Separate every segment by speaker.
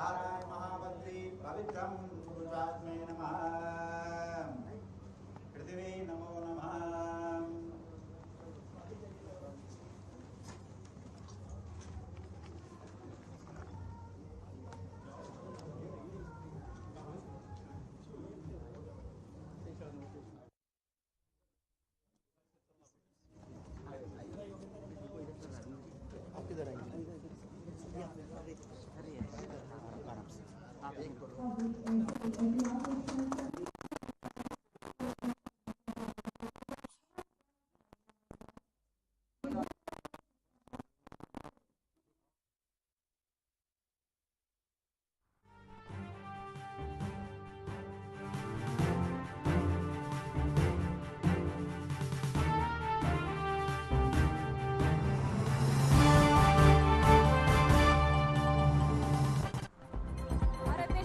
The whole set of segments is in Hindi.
Speaker 1: धाराय महाभद्री पवित्रं पुरुषात्मे नमः। पृथिवी नमो नमः।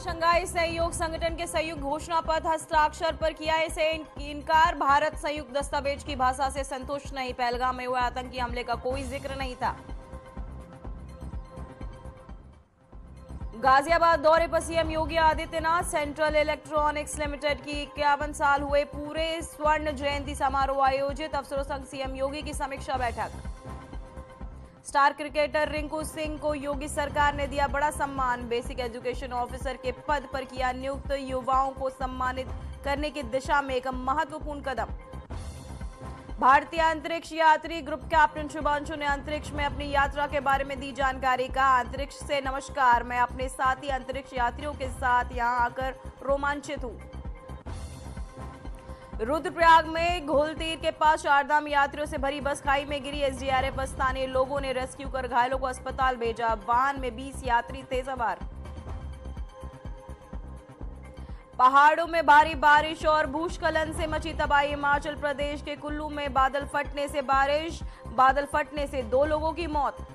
Speaker 2: शंघाई सहयोग संगठन के संयुक्त घोषणा पत्र हस्ताक्षर पर किया इसे इनकार। भारत संयुक्त दस्तावेज की भाषा से संतुष्ट नहीं। पहलगाम में हुए आतंकी हमले का कोई जिक्र नहीं था। गाजियाबाद दौरे पर CM Yogi Adityanath. Central electronics limited की 51 साल हुए पूरे, स्वर्ण जयंती समारोह आयोजित। अफसरों संग सीएम योगी की समीक्षा बैठक। स्टार क्रिकेटर रिंकू सिंह को योगी सरकार ने दिया बड़ा सम्मान। बेसिक एजुकेशन ऑफिसर के पद पर किया नियुक्त। युवाओं को सम्मानित करने की दिशा में एक महत्वपूर्ण कदम। भारतीय अंतरिक्ष यात्री ग्रुप कैप्टन शुभांशु ने अंतरिक्ष में अपनी यात्रा के बारे में दी जानकारी। कहा, अंतरिक्ष से नमस्कार, मैं अपने साथी अंतरिक्ष यात्रियों के साथ यहां आकर रोमांचित हूं। रुद्रप्रयाग में घोलतीर के पास चारधाम यात्रियों से भरी बस खाई में गिरी। एसडीआरएफ पर स्थानीय लोगों ने रेस्क्यू कर घायलों को अस्पताल भेजा। वाहन में 20 यात्री थे सवार। पहाड़ों में भारी बारिश और भूस्खलन से मची तबाही। हिमाचल प्रदेश के कुल्लू में बादल फटने से 2 लोगों की मौत।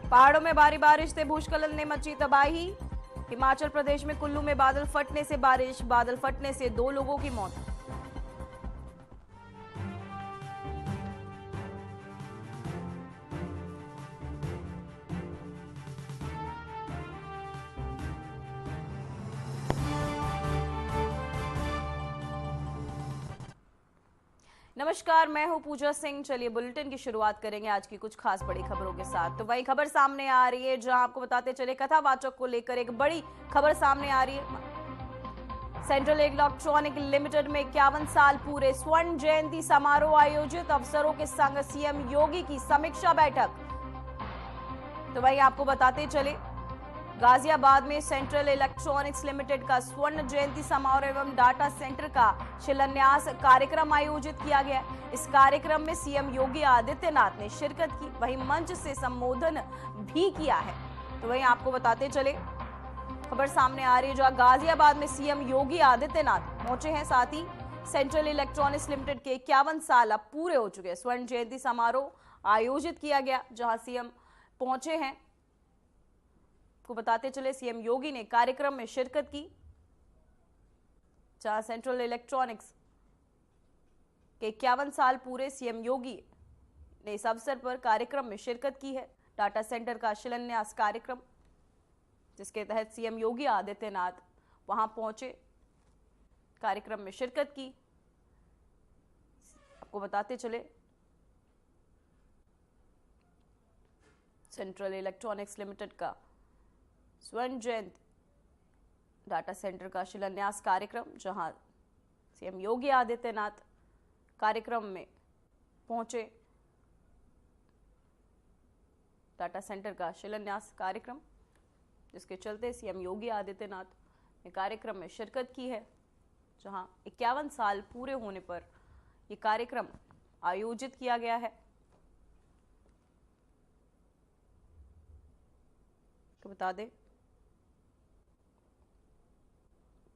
Speaker 2: पहाड़ों में भारी बारिश से भूस्खलन ने मची तबाही। हिमाचल प्रदेश में कुल्लू में बादल फटने से 2 लोगों की मौत। नमस्कार, मैं हूं पूजा सिंह। चलिए बुलेटिन की शुरुआत करेंगे आज की कुछ खास बड़ी खबरों के साथ। तो वही खबर सामने आ रही है जहां आपको बताते चले कथावाचक को लेकर एक बड़ी खबर सामने आ रही है। सेंट्रल इलेक्ट्रॉनिक लिमिटेड में 51 साल पूरे, स्वर्ण जयंती समारोह आयोजित। अफसरों के संग सीएम योगी की समीक्षा बैठक। तो वही आपको बताते चले गाजियाबाद में सेंट्रल इलेक्ट्रॉनिक्स लिमिटेड का स्वर्ण जयंती समारोह एवं डाटा सेंटर का शिलान्यास कार्यक्रम आयोजित किया गया। इस कार्यक्रम में सीएम योगी आदित्यनाथ ने शिरकत की, वहीं मंच से संबोधन भी किया है। तो वहीं आपको बताते चले खबर सामने आ रही है जहां गाजियाबाद में सीएम योगी आदित्यनाथ पहुंचे हैं। साथ ही सेंट्रल इलेक्ट्रॉनिक्स लिमिटेड के 51 साल अब पूरे हो चुके हैं। स्वर्ण जयंती समारोह आयोजित किया गया जहां सीएम पहुंचे हैं। को बताते चले सीएम योगी ने कार्यक्रम में शिरकत की जहां सेंट्रल इलेक्ट्रॉनिक्स के 51 साल पूरे, सीएम योगी ने इस अवसर पर कार्यक्रम में शिरकत की है। डाटा सेंटर का शिलान्यास कार्यक्रम जिसके तहत सीएम योगी आदित्यनाथ वहां पहुंचे, कार्यक्रम में शिरकत की। आपको बताते चले सेंट्रल इलेक्ट्रॉनिक्स लिमिटेड का स्वर्ण जयंती डाटा सेंटर का शिलान्यास कार्यक्रम जहां सीएम योगी आदित्यनाथ कार्यक्रम में पहुंचे। डाटा सेंटर का शिलान्यास कार्यक्रम जिसके चलते सीएम योगी आदित्यनाथ ने कार्यक्रम में शिरकत की है जहां 51 साल पूरे होने पर यह कार्यक्रम आयोजित किया गया है। तो बता दें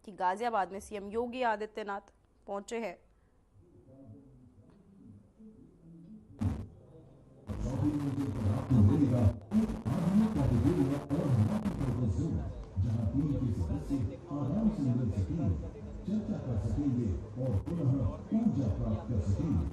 Speaker 2: कि गाजियाबाद में सीएम योगी आदित्यनाथ पहुंचे हैं।
Speaker 3: चर्चा कर सकेंगे और पुनः ऊर्जा प्राप्त कर सकेंगे।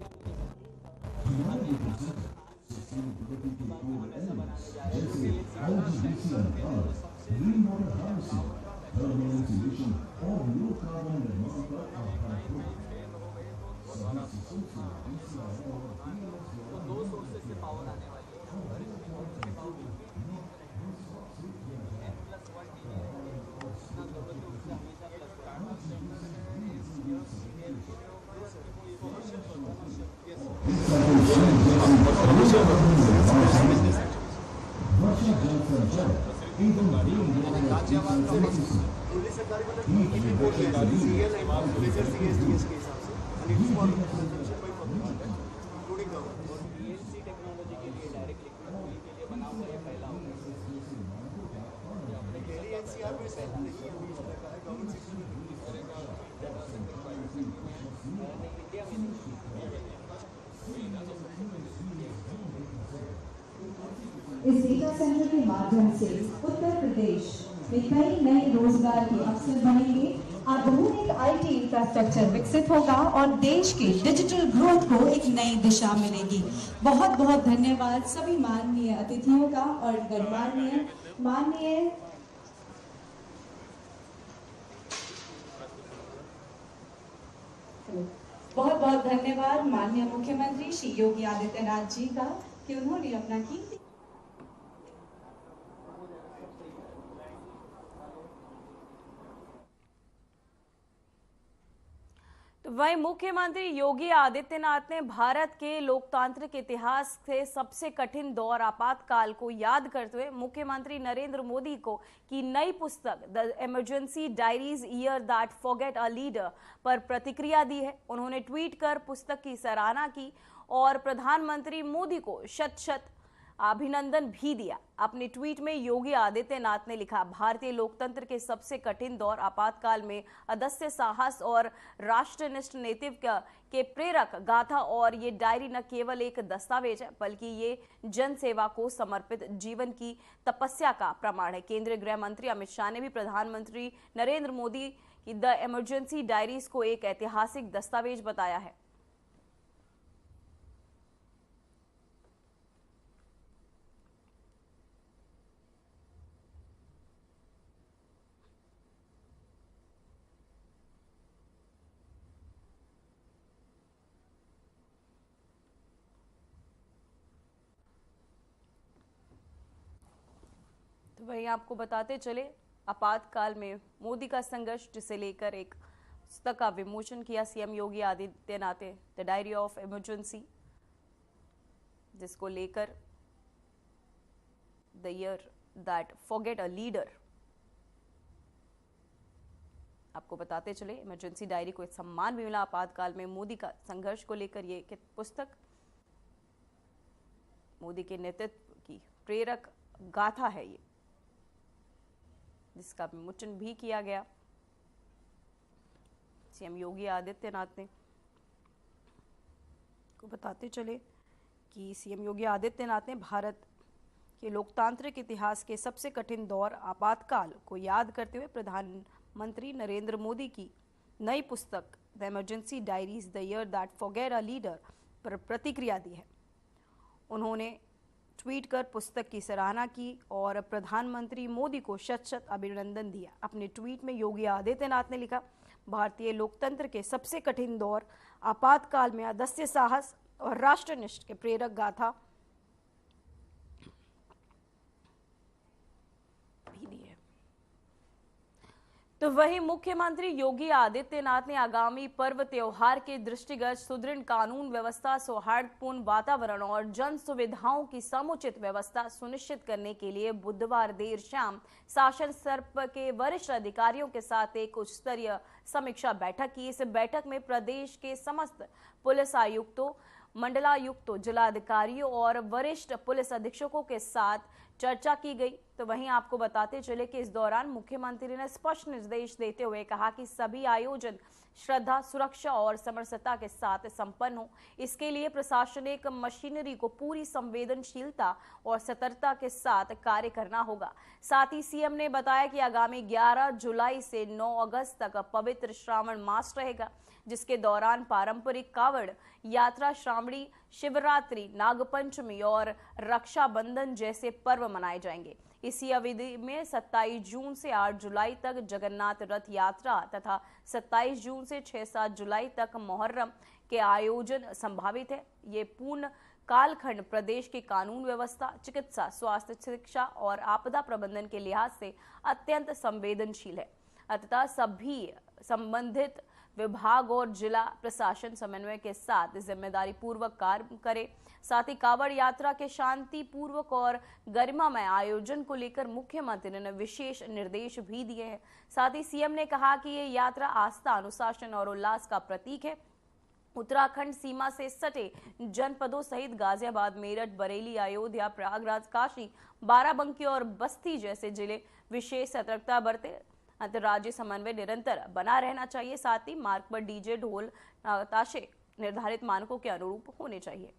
Speaker 3: पुलिस सरकारी मतलब रिपोर्ट है सीएल एंड लेजर सीएसडीएस के हिसाब से and it is for consumption by public including government और पीएलसी टेक्नोलॉजी के लिए डायरेक्ट लिक्विड कूलिंग के लिए बना हुआ है पहला दिल्ली एनसीआर में सेट नहीं है अभी इसमें कहा है गवर्नमेंट सेक्टर में इंडिया में
Speaker 4: इस डेटा सेंटर के माध्यम से उत्तर प्रदेश में कई नए रोजगार के अवसर बनेंगे। आधुनिक आईटी इंफ्रास्ट्रक्चर विकसित होगा और देश के डिजिटल ग्रोथ को एक नई दिशा मिलेगी। बहुत बहुत धन्यवाद सभी माननीय अतिथियों का और गणमान्य माननीय बहुत बहुत धन्यवाद माननीय मुख्यमंत्री श्री योगी आदित्यनाथ जी का कि उन्होंने अपना कीमती
Speaker 2: तो वहीं मुख्यमंत्री योगी आदित्यनाथ ने भारत के लोकतांत्रिक इतिहास से सबसे कठिन दौर आपातकाल को याद करते हुए मुख्यमंत्री नरेंद्र मोदी को की नई पुस्तक the emergency diaries year that forget a leader पर प्रतिक्रिया दी है। उन्होंने ट्वीट कर पुस्तक की सराहना की और प्रधानमंत्री मोदी को शत शत अभिनंदन भी दिया। अपने ट्वीट में योगी आदित्यनाथ ने लिखा, भारतीय लोकतंत्र के सबसे कठिन दौर आपातकाल में अदस्य साहस और राष्ट्रनिष्ठ नेतृत्व के प्रेरक गाथा और ये डायरी न केवल एक दस्तावेज है बल्कि ये जन सेवा को समर्पित जीवन की तपस्या का प्रमाण है। केंद्रीय गृह मंत्री अमित शाह ने भी प्रधानमंत्री नरेंद्र मोदी की द इमरजेंसी डायरीज को एक ऐतिहासिक दस्तावेज बताया है। तो वहीं आपको बताते चले आपातकाल में मोदी का संघर्ष जिसे लेकर एक पुस्तक का विमोचन किया सीएम योगी आदित्यनाथ ने, द डायरी ऑफ इमरजेंसी, जिसको लेकर the year that forget a leader. आपको बताते चले इमरजेंसी डायरी को एक सम्मान भी मिला आपातकाल में मोदी का संघर्ष को लेकर। ये पुस्तक मोदी के नेतृत्व की प्रेरक गाथा है ये, जिसका विमोचन भी किया गया। सीएम योगी आदित्यनाथ ने को बताते चले कि सीएम योगी आदित्यनाथ ने भारत के लोकतांत्रिक इतिहास के सबसे कठिन दौर आपातकाल को याद करते हुए प्रधानमंत्री नरेंद्र मोदी की नई पुस्तक the emergency diaries the year that forget a leader पर प्रतिक्रिया दी है। उन्होंने ट्वीट कर पुस्तक की सराहना की और प्रधानमंत्री मोदी को शत शत अभिनंदन दिया। अपने ट्वीट में योगी आदित्यनाथ ने लिखा, भारतीय लोकतंत्र के सबसे कठिन दौर आपातकाल में अदस्य साहस और राष्ट्रनिष्ठ के प्रेरक गाथा भी दी है। तो वहीं मुख्यमंत्री योगी आदित्यनाथ ने आगामी पर्व त्योहार के दृष्टिगत सुदृढ़ कानून व्यवस्था, सौहार्दपूर्ण वातावरण और जन सुविधाओं की समुचित व्यवस्था सुनिश्चित करने के लिए बुधवार देर शाम शासन स्तर के वरिष्ठ अधिकारियों के साथ एक उच्च स्तरीय समीक्षा बैठक की। इस बैठक में प्रदेश के समस्त पुलिस आयुक्तों, मंडलायुक्तों, जिलाधिकारियों और वरिष्ठ पुलिस अधीक्षकों के साथ चर्चा की गई। तो वहीं आपको बताते चले कि इस दौरान मुख्यमंत्री ने स्पष्ट निर्देश देते हुए कहा कि सभी आयोजन श्रद्धा, सुरक्षा और समरसता के साथ संपन्न हो। इसके लिए प्रशासनिक मशीनरी को पूरी संवेदनशीलता और सतर्कता के साथ कार्य करना होगा। साथ ही सीएम ने बताया कि आगामी 11 जुलाई से 9 अगस्त तक पवित्र श्रावण मास रहेगा, जिसके दौरान पारंपरिक कावड़ यात्रा, श्रावणी शिवरात्रि, नागपंचमी और रक्षाबंधन जैसे पर्व मनाए जाएंगे। इसी अवधि में 27 जून से 8 जुलाई तक जगन्नाथ रथ यात्रा तथा 27 जून से 6-7 जुलाई तक मुहर्रम के आयोजन संभावित है। ये पूर्ण कालखंड प्रदेश की कानून व्यवस्था, चिकित्सा, स्वास्थ्य, शिक्षा और आपदा प्रबंधन के लिहाज से अत्यंत संवेदनशील है। अतः सभी संबंधित विभाग और जिला प्रशासन समन्वय के साथ जिम्मेदारी पूर्वक कार्य करे। साथ ही कांवड़ यात्रा के शांति पूर्वक और गरिमामय आयोजन को लेकर मुख्यमंत्री ने विशेष निर्देश भी दिए हैं। साथ ही सीएम ने कहा कि ये यात्रा आस्था, अनुशासन और उल्लास का प्रतीक है। उत्तराखंड सीमा से सटे जनपदों सहित गाजियाबाद, मेरठ, बरेली, अयोध्या, प्रयागराज, काशी, बाराबंकी और बस्ती जैसे जिले विशेष सतर्कता बरते। अंतर्राज्यीय समन्वय निरंतर बना रहना चाहिए। साथ ही मार्ग पर डीजे, ढोल, ताशे निर्धारित मानकों के अनुरूप होने चाहिए।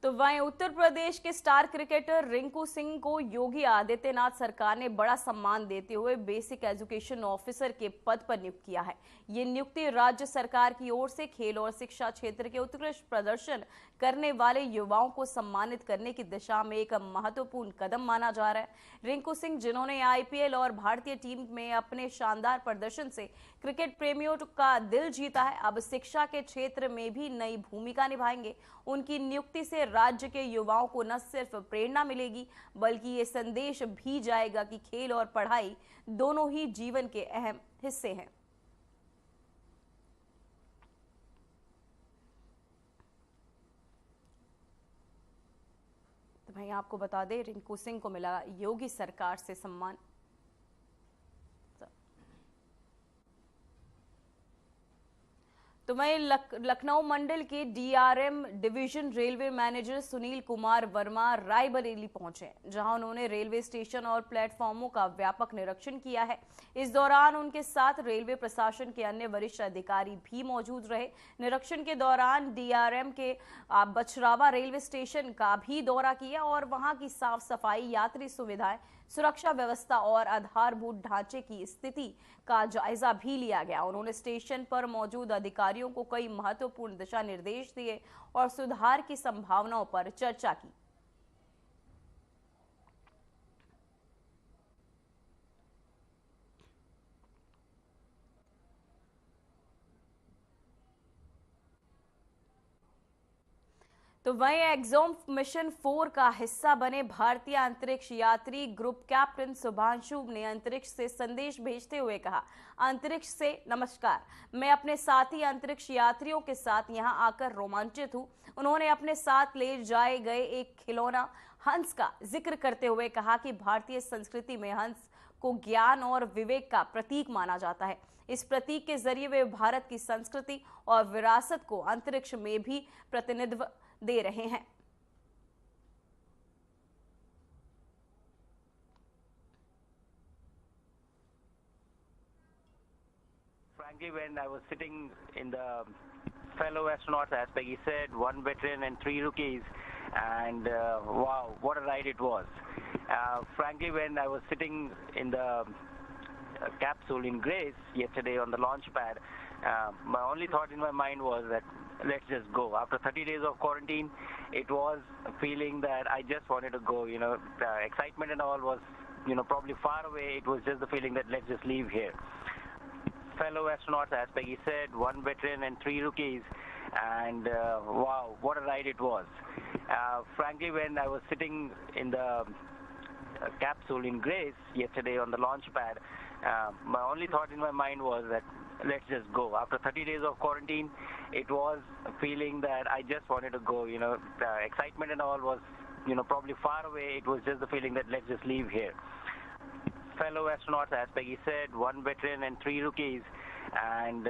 Speaker 2: तो वहीं उत्तर प्रदेश के स्टार क्रिकेटर रिंकू सिंह को योगी आदित्यनाथ सरकार ने बड़ा सम्मान देते हुए बेसिक एजुकेशन ऑफिसर के पद पर नियुक्त किया है। ये नियुक्ति राज्य सरकार की ओर से खेल और शिक्षा क्षेत्र के उत्कृष्ट प्रदर्शन करने वाले युवाओं को सम्मानित करने की दिशा में एक महत्वपूर्ण कदम माना जा रहा है। रिंकू सिंह, जिन्होंने आईपीएल और भारतीय टीम में अपने शानदार प्रदर्शन से क्रिकेट प्रेमियों का दिल जीता है, अब शिक्षा के क्षेत्र में भी नई भूमिका निभाएंगे। उनकी नियुक्ति से राज्य के युवाओं को न सिर्फ प्रेरणा मिलेगी, बल्कि ये संदेश भी जाएगा कि खेल और पढ़ाई दोनों ही जीवन के अहम हिस्से हैं। तो भाई आपको बता दें, रिंकू सिंह को मिला योगी सरकार से सम्मान। तो वहीं लखनऊ मंडल के DRM division railway manager Sunil Kumar Verma Raebareli पहुंचे, जहां उन्होंने रेलवे स्टेशन और प्लेटफॉर्मों का व्यापक निरीक्षण किया है। इस दौरान उनके साथ रेलवे प्रशासन के अन्य वरिष्ठ अधिकारी भी मौजूद रहे। निरीक्षण के दौरान डीआरएम के बछरावा रेलवे स्टेशन का भी दौरा किया और वहां की साफ सफाई, यात्री सुविधाएं, सुरक्षा व्यवस्था और आधारभूत ढांचे की स्थिति का जायजा भी लिया गया। उन्होंने स्टेशन पर मौजूद अधिकारियों को कई महत्वपूर्ण दिशा निर्देश दिए और सुधार की संभावनाओं पर चर्चा की। तो वहीं एग्जॉम मिशन 4 का हिस्सा बने भारतीय अंतरिक्ष यात्री ग्रुप कैप्टन शुभांशु ने अंतरिक्ष से संदेश भेजते हुए कहा, अंतरिक्ष से नमस्कार। मैं अपने साथी अंतरिक्ष यात्रियों के साथ यहां आकर रोमांचित हूं। उन्होंने अपने साथ ले जाए गए एक खिलौना हंस का जिक्र करते हुए कहा कि भारतीय संस्कृति में हंस को ज्ञान और विवेक का प्रतीक माना जाता है। इस प्रतीक के जरिए वे भारत की संस्कृति और विरासत को अंतरिक्ष में भी प्रतिनिधित्व दे रहे हैं।
Speaker 5: Frankly, when I was sitting in the fellow astronauts, as Peggy said, 1 veteran and 3 rookies, and wow, what a ride it was. Frankly, when I was sitting in the capsule in Grace yesterday on the launch pad, my only thought in my mind was that let's just go. After 30 days of quarantine, it was a feeling that I just wanted to go. You know, the excitement and all was, you know, probably far away. It was just the feeling that let's just leave here. Fellow astronauts, as Peggy said, 1 veteran and 3 rookies, and wow, what a ride it was. Frankly, when I was sitting in the capsule in Grace yesterday on the launch pad, my only thought in my mind was that let's just go. After 30 days of quarantine, it was a feeling that I just wanted to go. You know, the excitement and all was, you know, probably far away. It was just the feeling that let's just leave here. Fellow astronauts, as Peggy said, 1 veteran and 3 rookies, and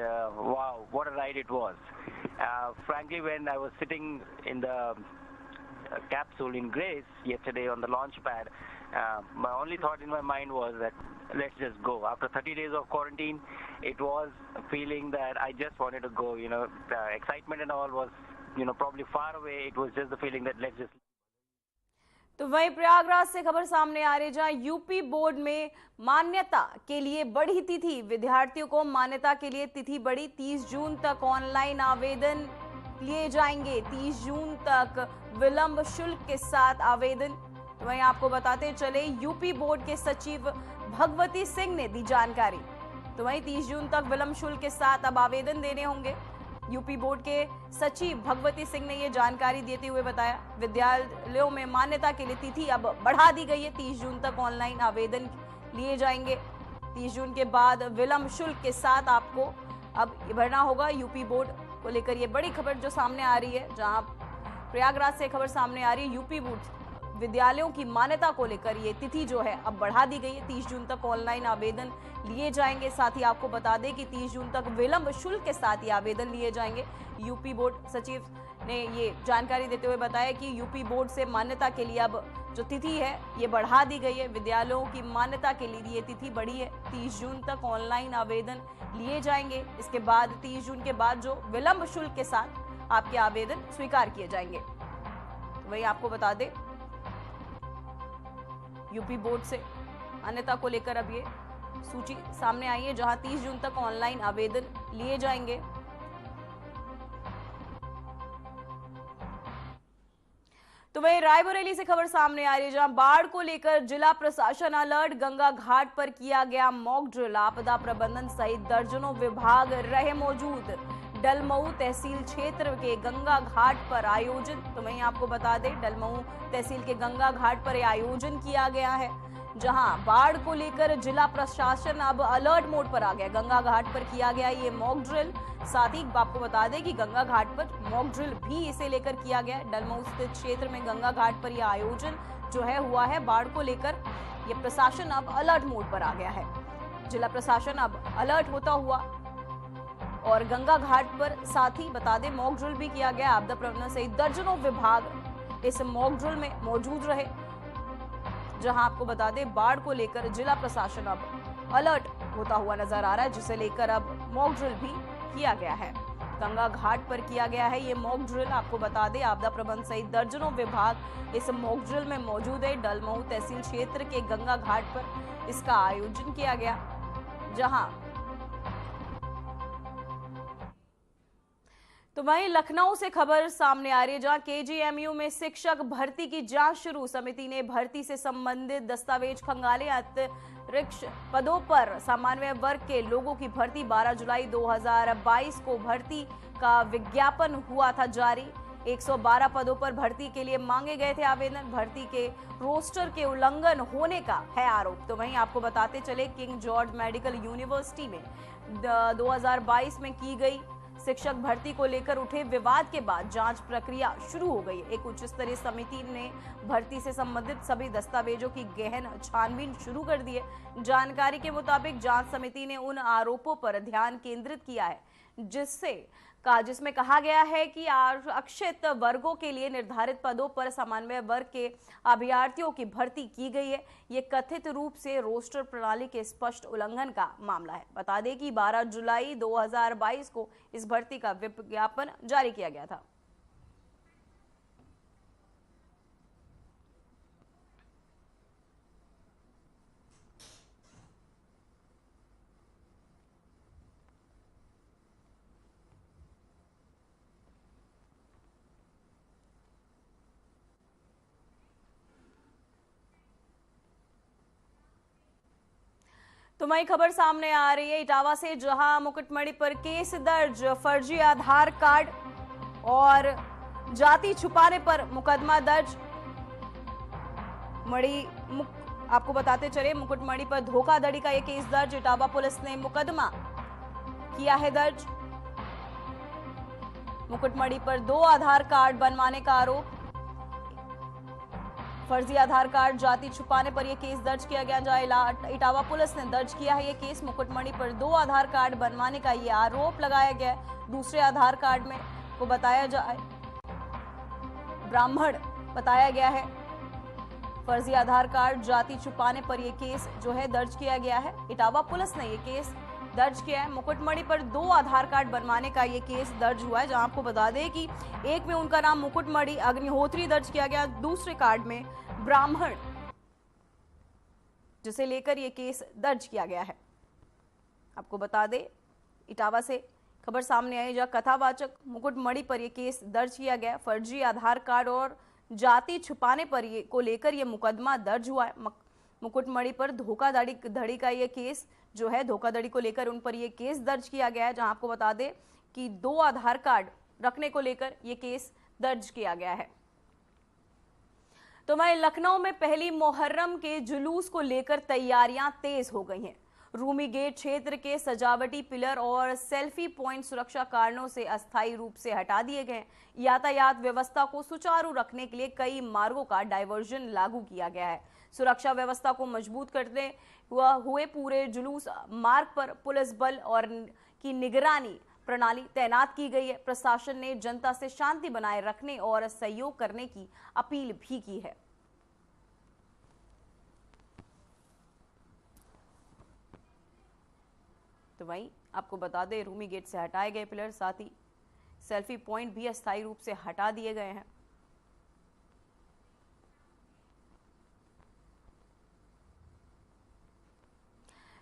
Speaker 5: wow, what a ride it was. Frankly, when I was sitting in the capsule in Grace yesterday on the launch pad, my only thought in my mind was that let's just go. After 30 days of quarantine, it was a feeling that I just wanted to go. You know, the excitement and all was, you know, probably far away. It was just the feeling that let's just.
Speaker 2: तो वहीं प्रयागराज से खबर सामने आ रही है, जहां यूपी बोर्ड में मान्यता के लिए बढ़ी तिथि। विद्यार्थियों को मान्यता के लिए तिथि बढ़ी। 30 जून तक ऑनलाइन आवेदन लिए जाएंगे। 30 जून तक विलंब शुल्क के साथ आवेदन। तो वहीं आपको बताते चले, यूपी बोर्ड के सचिव भगवती सिंह ने दी जानकारी। तो वहीं 30 जून तक विलंब शुल्क के साथ अब आवेदन देने होंगे। यूपी बोर्ड के सचिव भगवती सिंह ने ये जानकारी देते हुए बताया, विद्यालयों में मान्यता के लिए तिथि अब बढ़ा दी गई है। 30 जून तक ऑनलाइन आवेदन लिए जाएंगे। 30 जून के बाद विलंब शुल्क के साथ आपको अब भरना होगा। यूपी बोर्ड को लेकर ये बड़ी खबर जो सामने आ रही है, जहां प्रयागराज से खबर सामने आ रही है, यूपी बोर्ड विद्यालयों की मान्यता को लेकर ये तिथि जो है अब बढ़ा दी गई है। 30 जून तक ऑनलाइन आवेदन लिए जाएंगे। साथ ही आपको बता दें कि 30 जून तक विलंब शुल्क के साथ ये आवेदन लिए जाएंगे। यूपी बोर्ड सचिव ने ये जानकारी देते हुए बताया कि यूपी बोर्ड से मान्यता के लिए अब जो तिथि है ये बढ़ा दी गई है। विद्यालयों की मान्यता के लिए ये तिथि बढ़ी है। 30 जून तक ऑनलाइन आवेदन लिए जाएंगे। इसके बाद 30 जून के बाद जो विलंब शुल्क के साथ आपके आवेदन स्वीकार किए जाएंगे। वही आपको बता दें, यूपी बोर्ड से मान्यता को लेकर अब ये सूची सामने आई है, जहां 30 जून तक ऑनलाइन आवेदन लिए जाएंगे। तो वहीं रायबरेली से खबर सामने आ रही है, जहां बाढ़ को लेकर जिला प्रशासन अलर्ट। गंगा घाट पर किया गया मॉक ड्रिल। आपदा प्रबंधन सहित दर्जनों विभाग रहे मौजूद। डलमऊ तहसील क्षेत्र के गंगा घाट पर आयोजन, तो वहीं आपको बता दें, डलमऊ तहसील के गंगा घाट पर आयोजन किया गया है, जहां बाढ़ को लेकर जिला प्रशासन अब अलर्ट मोड पर आ गया। गंगा घाट पर किया गया ये मॉक ड्रिल। साथ ही आपको बता दें कि गंगा घाट पर मॉक ड्रिल भी इसे लेकर किया गया। डलमऊ स्थित क्षेत्र में गंगा घाट पर यह आयोजन जो है हुआ है। बाढ़ को लेकर यह प्रशासन अब अलर्ट मोड पर आ गया है। जिला प्रशासन अब अलर्ट होता हुआ और गंगा घाट पर साथ ही बता दें मॉक ड्रिल भी किया गया। आपदा प्रबंधन सहित दर्जनों विभाग इस मॉक ड्रिल में मौजूद रहे, जहां आपको बता दें बाढ़ को लेकर जिला प्रशासन अब अलर्ट होता हुआ नजर आ रहा है, जिसे लेकर अब मॉक ड्रिल भी किया गया है। गंगा घाट पर किया गया है ये मॉक ड्रिल। आपको बता दें आपदा प्रबंधन सहित दर्जनों विभाग इस मॉक ड्रिल में मौजूद है। डलमऊ तहसील क्षेत्र के गंगा घाट पर इसका आयोजन किया गया, जहां तो वहीं लखनऊ से खबर सामने आ रही है, जहां केजीएमयू में शिक्षक भर्ती की जांच शुरू। समिति ने भर्ती से संबंधित दस्तावेज खंगाले। अतिरिक्त पदों पर सामान्य वर्ग के लोगों की भर्ती 12 जुलाई 2022 को भर्ती का विज्ञापन हुआ था जारी। 112 पदों पर भर्ती के लिए मांगे गए थे आवेदन। भर्ती के रोस्टर के उल्लंघन होने का है आरोप। तो वहीं आपको बताते चले, किंग जॉर्ज मेडिकल यूनिवर्सिटी में 2022 में की गई शिक्षक भर्ती को लेकर उठे विवाद के बाद जांच प्रक्रिया शुरू हो गई। एक उच्च स्तरीय समिति ने भर्ती से संबंधित सभी दस्तावेजों की गहन छानबीन शुरू कर दी है। जानकारी के मुताबिक जांच समिति ने उन आरोपों पर ध्यान केंद्रित किया है जिसमें कहा गया है कि आरक्षित वर्गों के लिए निर्धारित पदों पर सामान्य वर्ग के अभ्यर्थियों की भर्ती की गई है। ये कथित रूप से रोस्टर प्रणाली के स्पष्ट उल्लंघन का मामला है। बता दें कि 12 जुलाई 2022 को इस भर्ती का विज्ञापन जारी किया गया था। तो वही खबर सामने आ रही है इटावा से, जहां मुकुटमणि पर केस दर्ज। फर्जी आधार कार्ड और जाति छुपाने पर मुकदमा दर्ज। आपको बताते चले, मुकुटमणि पर धोखाधड़ी का यह केस दर्ज। इटावा पुलिस ने मुकदमा किया है दर्ज। मुकुटमणि पर 2 आधार कार्ड बनवाने का आरोप। फर्जी आधार कार्ड, जाति छुपाने पर यह केस दर्ज किया गया। जहां इटावा पुलिस ने दर्ज किया है यह केस। मुकुटमणि पर 2 आधार कार्ड बनवाने का यह आरोप लगाया गया है। दूसरे आधार कार्ड में को बताया जाए ब्राह्मण बताया गया है। फर्जी आधार कार्ड, जाति छुपाने पर यह केस जो है दर्ज किया गया है। इटावा पुलिस ने यह केस दर्ज किया है। मुकुटमणि पर 2 आधार कार्ड बनवाने का ये केस दर्ज हुआ है, जहां आपको बता दें कि एक में उनका नाम मुकुटमणि अग्निहोत्री दर्ज किया गया, दूसरे कार्ड में ब्राह्मण, जिसे लेकर ये केस दर्ज किया गया है। आपको बता दें इटावा से खबर सामने आई, जहां कथावाचक मुकुटमणि पर यह केस दर्ज किया गया। फर्जी आधार कार्ड और जाति छुपाने पर को लेकर यह मुकदमा दर्ज हुआ है। मुकुटमणि पर धोखाधड़ी का ये केस जो है, धोखाधड़ी को लेकर उन पर ये केस दर्ज किया गया है, जहां आपको बता दें कि 2 आधार कार्ड रखने को लेकर ये केस दर्ज किया गया है। तो वहीं लखनऊ में पहली मुहर्रम के जुलूस को लेकर तैयारियां तेज हो गई हैं। रूमी गेट क्षेत्र के सजावटी पिलर और सेल्फी पॉइंट सुरक्षा कारणों से अस्थायी रूप से हटा दिए गए। यातायात व्यवस्था को सुचारू रखने के लिए कई मार्गों का डायवर्जन लागू किया गया है। सुरक्षा व्यवस्था को मजबूत करते हुए पूरे जुलूस मार्ग पर पुलिस बल और की निगरानी प्रणाली तैनात की गई है। प्रशासन ने जनता से शांति बनाए रखने और सहयोग करने की अपील भी की है। तो वहीं आपको बता दें, रूमी गेट से हटाए गए पिलर, साथ ही सेल्फी पॉइंट भी अस्थायी रूप से हटा दिए गए हैं।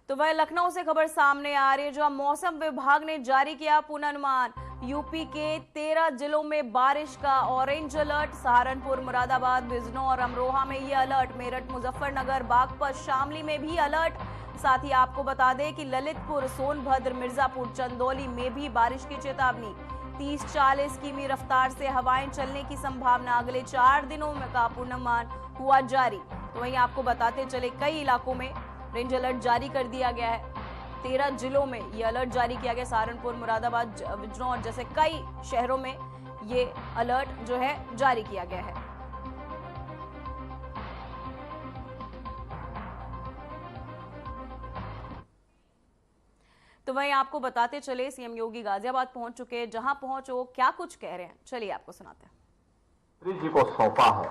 Speaker 2: तो वह लखनऊ से खबर सामने आ रही है, जहां मौसम विभाग ने जारी किया पूर्वानुमान। यूपी के 13 जिलों में बारिश का ऑरेंज अलर्ट। सहारनपुर, मुरादाबाद, बिजनौर, अमरोहा में ये अलर्ट। मेरठ, मुजफ्फरनगर, बागपत, शामली में भी अलर्ट। साथ ही आपको बता दें कि ललितपुर, सोनभद्र, मिर्जापुर, चंदौली में भी बारिश की चेतावनी। 30-40 किमी रफ्तार से हवाएं चलने की संभावना। अगले 4 दिनों में का पूर्वानुमान हुआ जारी। तो वहीं आपको बताते चले, कई इलाकों में रेंज अलर्ट जारी कर दिया गया है। 13 जिलों में ये अलर्ट जारी किया गया। सहारनपुर, मुरादाबाद, बिजनौर जैसे कई शहरों में ये अलर्ट जो है जारी किया गया है। तो वहीं आपको बताते चले, सीएम योगी गाजियाबाद पहुंच चुके हैं। जहां पहुंचो, क्या कुछ कह रहे हैं, चलिए आपको सुनाते हैं।
Speaker 6: मंत्री जी को सौंपा है।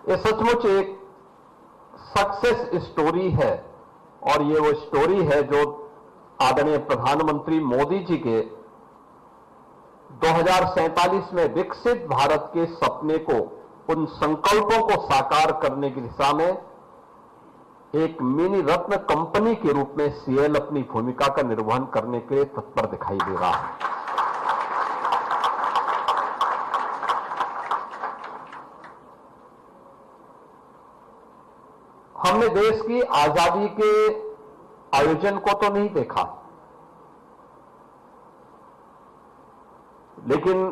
Speaker 6: ये सचमुच एक सक्सेस स्टोरी है और ये वो स्टोरी है जो आदरणीय प्रधानमंत्री मोदी जी के 2047 में विकसित भारत के सपने को, उन संकल्पों को साकार करने की दिशा में एक मिनी रत्न कंपनी के रूप में सीएल अपनी भूमिका का निर्वहन करने के लिए तत्पर दिखाई दे रहा है। हमने देश की आजादी के आयोजन को तो नहीं देखा, लेकिन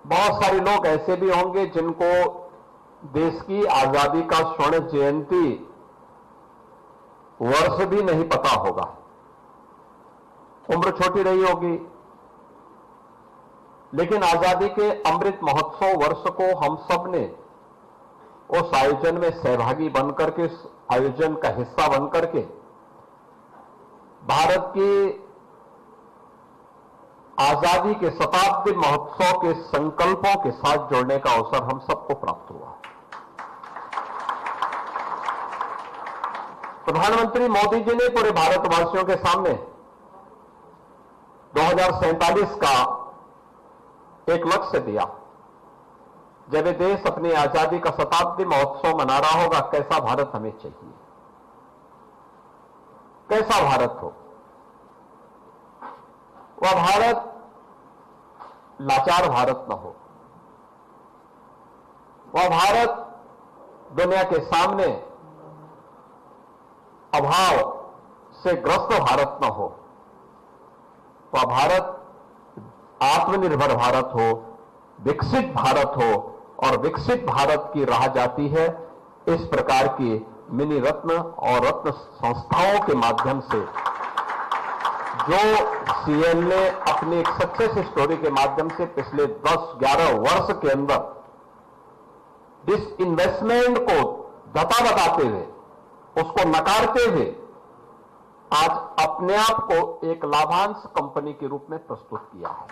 Speaker 6: बहुत सारे लोग ऐसे भी होंगे जिनको देश की आजादी का स्वर्ण जयंती वर्ष भी नहीं पता होगा। उम्र छोटी रही होगी, लेकिन आजादी के अमृत महोत्सव वर्ष को हम सब ने उस आयोजन में सहभागी बनकर के, उस आयोजन का हिस्सा बनकर के भारत की आजादी के शताब्दी महोत्सव के संकल्पों के साथ जोड़ने का अवसर हम सबको प्राप्त हुआ। प्रधानमंत्री मोदी जी ने पूरे भारतवासियों के सामने 2047 का एक लक्ष्य दिया। जब ये देश अपनी आजादी का शताब्दी महोत्सव मना रहा होगा, कैसा भारत हमें चाहिए, कैसा भारत हो। वह भारत लाचार भारत न हो, वह भारत दुनिया के सामने अभाव से ग्रस्त भारत न हो, वह भारत आत्मनिर्भर भारत हो, विकसित भारत हो, और विकसित भारत की राह जाती है इस प्रकार की मिनी रत्न और रत्न संस्थाओं के माध्यम से, जो सीएल ने अपनी एक सक्सेस स्टोरी के माध्यम से पिछले 10-11 वर्ष के अंदर जिस इन्वेस्टमेंट को धता बताते हुए, उसको नकारते हुए आज अपने आप को एक लाभांश कंपनी के रूप में प्रस्तुत किया है।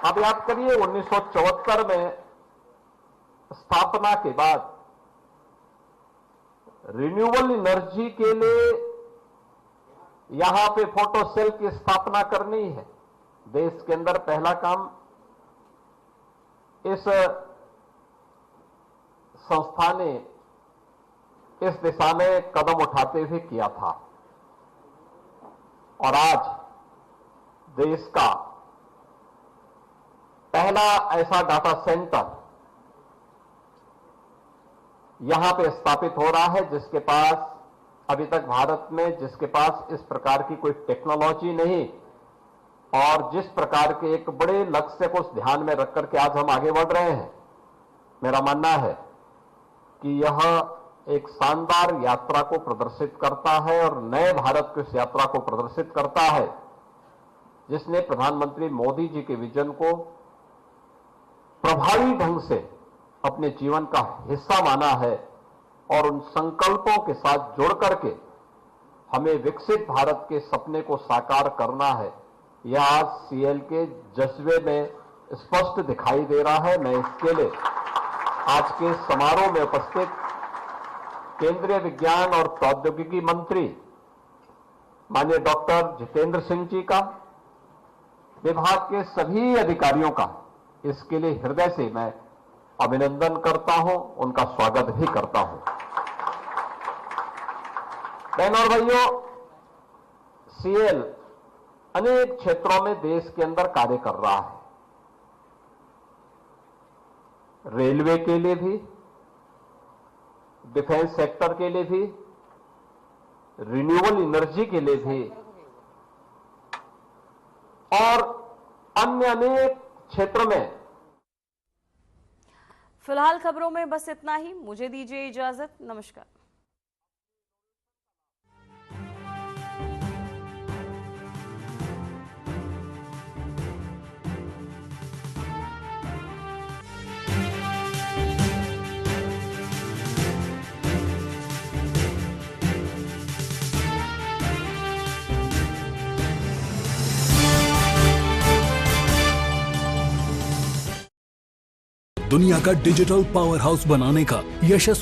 Speaker 6: अब याद करिए, 1974 में स्थापना के बाद रिन्यूएबल एनर्जी के लिए यहां पे फोटो सेल की स्थापना करनी है। देश के अंदर पहला काम इस संस्था ने इस दिशा में कदम उठाते हुए किया था, और आज देश का पहला ऐसा डाटा सेंटर यहां पे स्थापित हो रहा है, जिसके पास अभी तक भारत में जिसके पास इस प्रकार की कोई टेक्नोलॉजी नहीं और जिस प्रकार के एक बड़े लक्ष्य को ध्यान में रख करके आज हम आगे बढ़ रहे हैं, मेरा मानना है कि यह एक शानदार यात्रा को प्रदर्शित करता है और नए भारत की उस यात्रा को प्रदर्शित करता है जिसने प्रधानमंत्री मोदी जी के विजन को प्रभावी ढंग से अपने जीवन का हिस्सा माना है और उन संकल्पों के साथ जोड़ करके हमें विकसित भारत के सपने को साकार करना है। यह आज सीएल के जज्बे में स्पष्ट दिखाई दे रहा है। मैं इसके लिए आज के समारोह में उपस्थित केंद्रीय विज्ञान और प्रौद्योगिकी मंत्री माननीय डॉक्टर जितेंद्र सिंह जी का, विभाग के सभी अधिकारियों का इसके लिए हृदय से मैं अभिनंदन करता हूं, उनका स्वागत भी करता हूं। बहनों और भाइयों, सीएल अनेक क्षेत्रों में देश के अंदर कार्य कर रहा है। रेलवे के लिए भी, डिफेंस सेक्टर के लिए भी, रिन्यूएबल एनर्जी के लिए भी और अन्य अनेक क्षेत्र में।
Speaker 2: फिलहाल खबरों में बस इतना ही। मुझे दीजिए इजाजत। नमस्कार।
Speaker 7: दुनिया का डिजिटल पावर हाउस बनाने का यशस्वी